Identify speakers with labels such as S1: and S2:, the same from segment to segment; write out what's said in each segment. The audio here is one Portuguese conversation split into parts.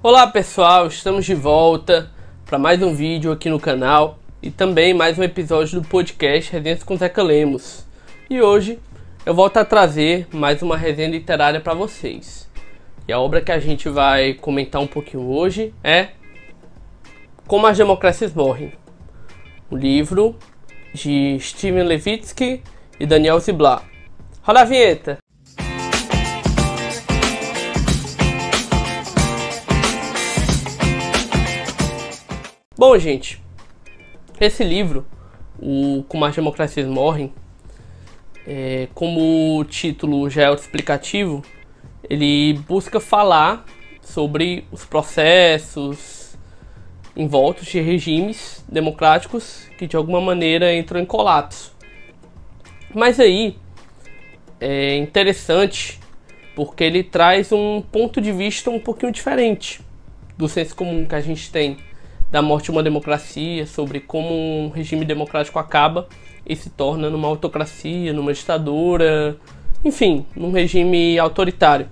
S1: Olá pessoal, estamos de volta para mais um vídeo aqui no canal e também mais um episódio do podcast Resenhas com Zeca Lemos. E hoje eu volto a trazer mais uma resenha literária para vocês. E a obra que a gente vai comentar um pouquinho hoje é Como as Democracias Morrem, o livro de Steven Levitsky e Daniel Ziblatt. Roda a vinheta! Bom, gente, esse livro, o Como as Democracias Morrem, como o título já é autoexplicativo, ele busca falar sobre os processos envoltos de regimes democráticos que de alguma maneira entram em colapso. Mas aí é interessante porque ele traz um ponto de vista um pouquinho diferente do senso comum que a gente tem da morte de uma democracia, sobre como um regime democrático acaba e se torna numa autocracia, numa ditadura, enfim, num regime autoritário.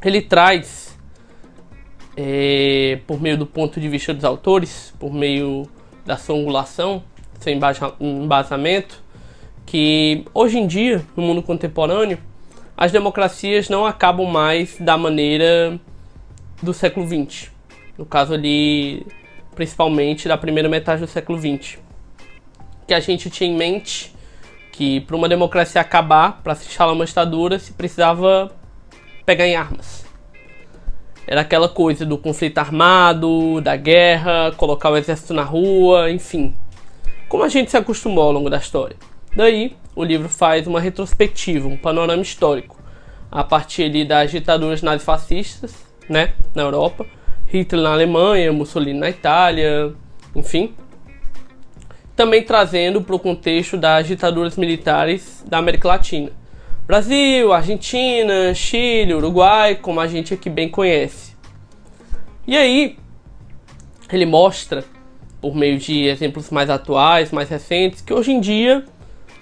S1: Ele traz, por meio do ponto de vista dos autores, por meio da sua angulação, seu embasamento, que hoje em dia, no mundo contemporâneo, as democracias não acabam mais da maneira do século XX. No caso ali, principalmente da primeira metade do século XX. Que a gente tinha em mente que para uma democracia acabar, para se instalar uma ditadura, se precisava pegar em armas. Era aquela coisa do conflito armado, da guerra, colocar o exército na rua, enfim. Como a gente se acostumou ao longo da história. Daí, o livro faz uma retrospectiva, um panorama histórico, a partir ali das ditaduras nazifascistas, né, na Europa, Hitler na Alemanha, Mussolini na Itália, enfim. Também trazendo para o contexto das ditaduras militares da América Latina. Brasil, Argentina, Chile, Uruguai, como a gente aqui bem conhece. E aí, ele mostra, por meio de exemplos mais atuais, mais recentes, que hoje em dia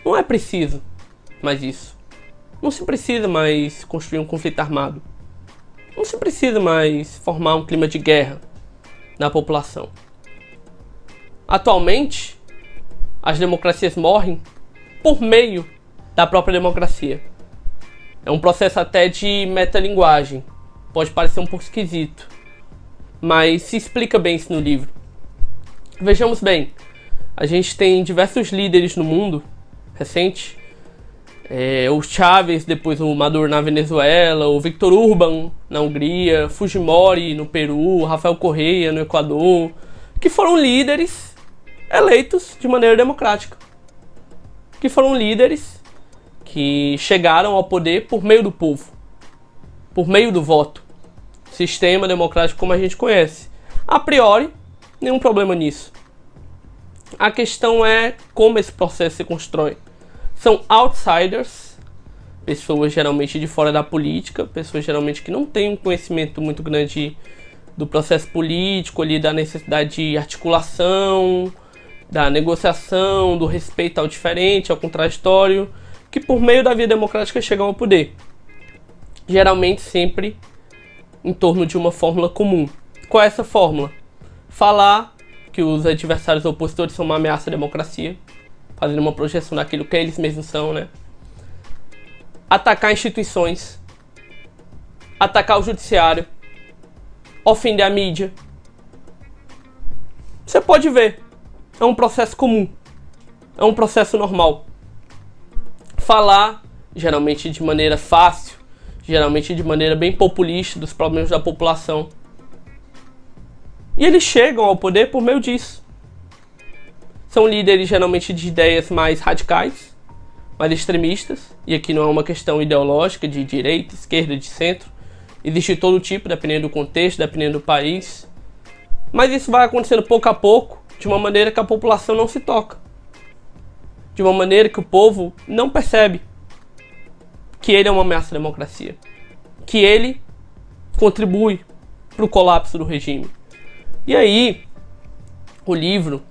S1: não é preciso mais isso. Não se precisa mais construir um conflito armado. Não se precisa mais formar um clima de guerra na população. Atualmente, as democracias morrem por meio da própria democracia. É um processo até de metalinguagem. Pode parecer um pouco esquisito, mas se explica bem isso no livro. Vejamos bem, a gente tem diversos líderes no mundo recente. O Chávez, depois o Maduro na Venezuela, o Viktor Orbán na Hungria, Fujimori no Peru, Rafael Correa no Equador, que foram líderes eleitos de maneira democrática, que foram líderes que chegaram ao poder por meio do povo, por meio do voto, sistema democrático como a gente conhece. A priori, nenhum problema nisso. A questão é como esse processo se constrói. São outsiders, pessoas geralmente de fora da política, pessoas geralmente que não têm um conhecimento muito grande do processo político, ali, da necessidade de articulação, da negociação, do respeito ao diferente, ao contraditório, que por meio da via democrática chegam ao poder. Geralmente sempre em torno de uma fórmula comum. Qual é essa fórmula? Falar que os adversários opositores são uma ameaça à democracia, fazendo uma projeção daquilo que eles mesmos são, né? Atacar instituições, atacar o judiciário, ofender a mídia. Você pode ver, é um processo comum, é um processo normal. Falar, geralmente de maneira fácil, geralmente de maneira bem populista, dos problemas da população. E eles chegam ao poder por meio disso. São líderes geralmente de ideias mais radicais, mais extremistas. E aqui não é uma questão ideológica de direita, esquerda, de centro. Existe todo tipo, dependendo do contexto, dependendo do país. Mas isso vai acontecendo pouco a pouco, de uma maneira que a população não se toca. De uma maneira que o povo não percebe que ele é uma ameaça à democracia. Que ele contribui para o colapso do regime. E aí, o livro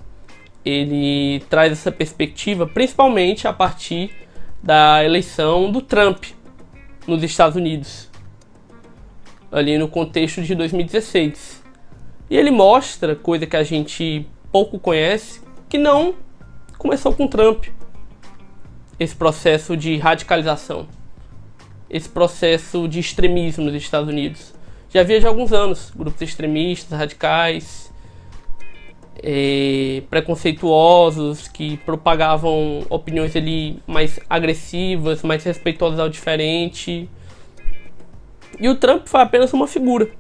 S1: ele traz essa perspectiva principalmente a partir da eleição do Trump nos Estados Unidos. ali no contexto de 2016. E ele mostra, coisa que a gente pouco conhece, que não começou com Trump. Esse processo de radicalização, esse processo de extremismo nos Estados Unidos. Já havia de alguns anos, grupos extremistas, radicais, preconceituosos, que propagavam opiniões ali mais agressivas, mais respeitosas ao diferente. E o Trump foi apenas uma figura.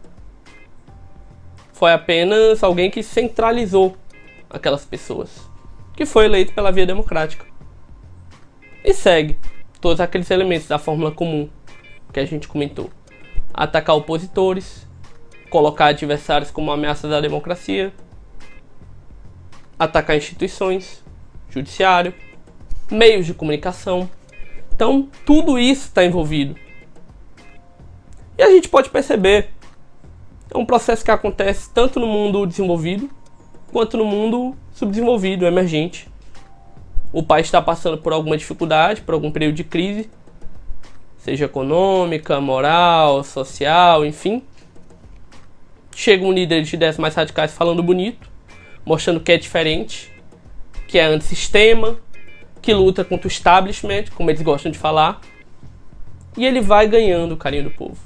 S1: Foi apenas alguém que centralizou aquelas pessoas, que foi eleito pela via democrática. E segue todos aqueles elementos da fórmula comum que a gente comentou. Atacar opositores, colocar adversários como ameaças à democracia, atacar instituições, judiciário, meios de comunicação. Então, tudo isso está envolvido. E a gente pode perceber, é um processo que acontece tanto no mundo desenvolvido, quanto no mundo subdesenvolvido, emergente. O país está passando por alguma dificuldade, por algum período de crise, seja econômica, moral, social, enfim. Chega um líder de ideias mais radicais falando bonito, mostrando que é diferente, que é antissistema, que luta contra o establishment, como eles gostam de falar. E ele vai ganhando o carinho do povo.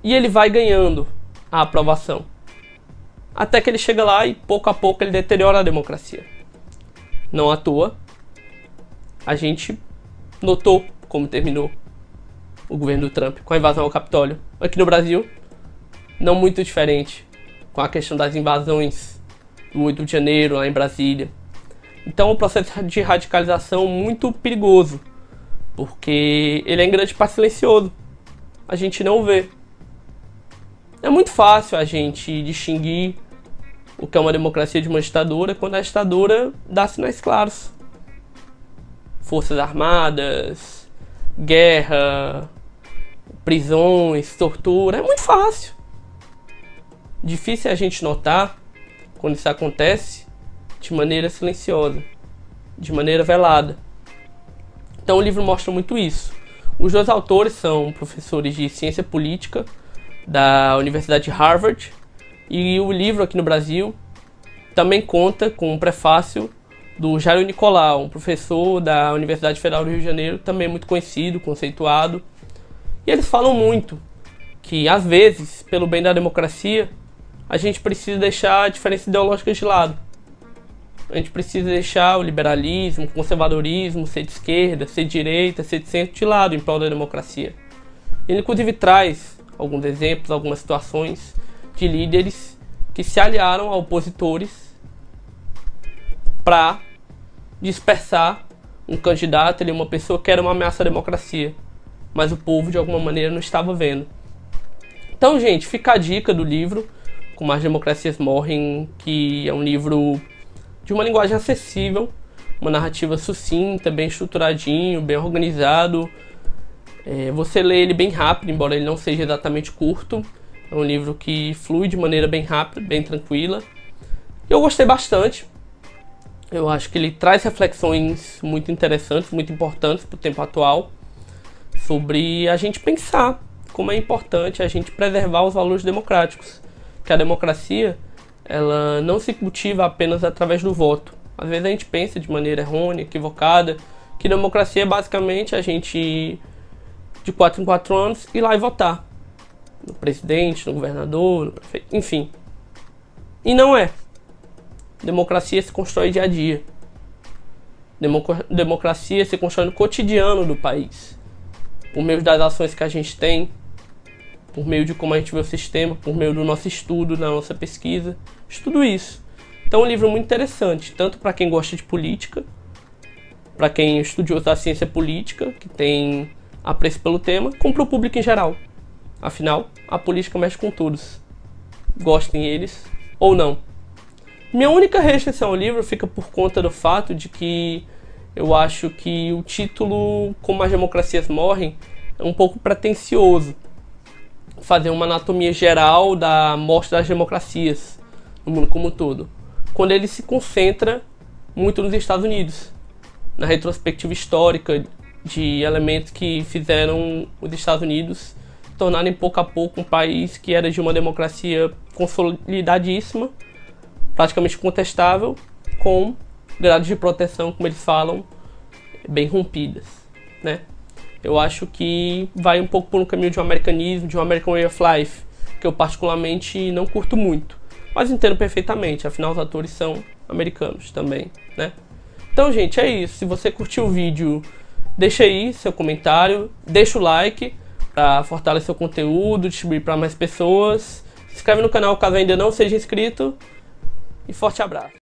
S1: E ele vai ganhando a aprovação. Até que ele chega lá e pouco a pouco ele deteriora a democracia. Não à toa, a gente notou como terminou o governo do Trump com a invasão ao Capitólio. Aqui no Brasil, não muito diferente, com a questão das invasões do 8 de janeiro lá em Brasília. Então é um processo de radicalização muito perigoso, porque ele é em grande parte silencioso. A gente não vê. É muito fácil a gente distinguir o que é uma democracia de uma ditadura quando a ditadura dá sinais claros. Forças armadas, guerra, prisões, tortura. É muito fácil. Difícil é a gente notar quando isso acontece de maneira silenciosa, de maneira velada. Então o livro mostra muito isso. Os dois autores são professores de ciência política da Universidade de Harvard, e o livro aqui no Brasil também conta com um prefácio do Jairo Nicolau, um professor da Universidade Federal do Rio de Janeiro, também muito conhecido, conceituado. E eles falam muito que, às vezes, pelo bem da democracia, a gente precisa deixar diferenças ideológicas de lado. A gente precisa deixar o liberalismo, o conservadorismo, ser de esquerda, ser de direita, ser de centro de lado em prol da democracia. Ele, inclusive, traz alguns exemplos, algumas situações de líderes que se aliaram a opositores para dispersar um candidato, uma pessoa que era uma ameaça à democracia, mas o povo de alguma maneira não estava vendo. Então, gente, fica a dica do livro Como as Democracias Morrem, que é um livro de uma linguagem acessível, uma narrativa sucinta, bem estruturadinho, bem organizado. Você lê ele bem rápido, embora ele não seja exatamente curto. É um livro que flui de maneira bem rápida, bem tranquila. Eu gostei bastante. Eu acho que ele traz reflexões muito interessantes, muito importantes para o tempo atual, sobre a gente pensar como é importante a gente preservar os valores democráticos. Que a democracia, ela não se cultiva apenas através do voto. Às vezes a gente pensa de maneira errônea, equivocada, que democracia é basicamente a gente ir de 4 em 4 anos ir lá e votar. No presidente, no governador, no prefeito, enfim. E não é. Democracia se constrói dia a dia. Democracia se constrói no cotidiano do país. Por meio das ações que a gente tem, por meio de como a gente vê o sistema, por meio do nosso estudo, da nossa pesquisa, de tudo isso. Então é um livro muito interessante, tanto para quem gosta de política, para quem é estudioso da ciência política, que tem apreço pelo tema, como para o público em geral. Afinal, a política mexe com todos, gostem eles ou não. Minha única restrição ao livro fica por conta do fato de que eu acho que o título Como as Democracias Morrem é um pouco pretensioso. Fazer uma anatomia geral da morte das democracias no mundo como um todo, quando ele se concentra muito nos Estados Unidos, na retrospectiva histórica de elementos que fizeram os Estados Unidos tornarem pouco a pouco um país que era de uma democracia consolidadíssima, praticamente incontestável, com grades de proteção, como eles falam, bem rompidas, né? Eu acho que vai um pouco por um caminho de um americanismo, de um American Way of Life, que eu particularmente não curto muito, mas entendo perfeitamente, afinal os atores são americanos também, né? Então, gente, é isso. Se você curtiu o vídeo, deixa aí seu comentário, deixa o like para fortalecer o conteúdo, distribuir para mais pessoas. Se inscreve no canal caso ainda não seja inscrito e forte abraço.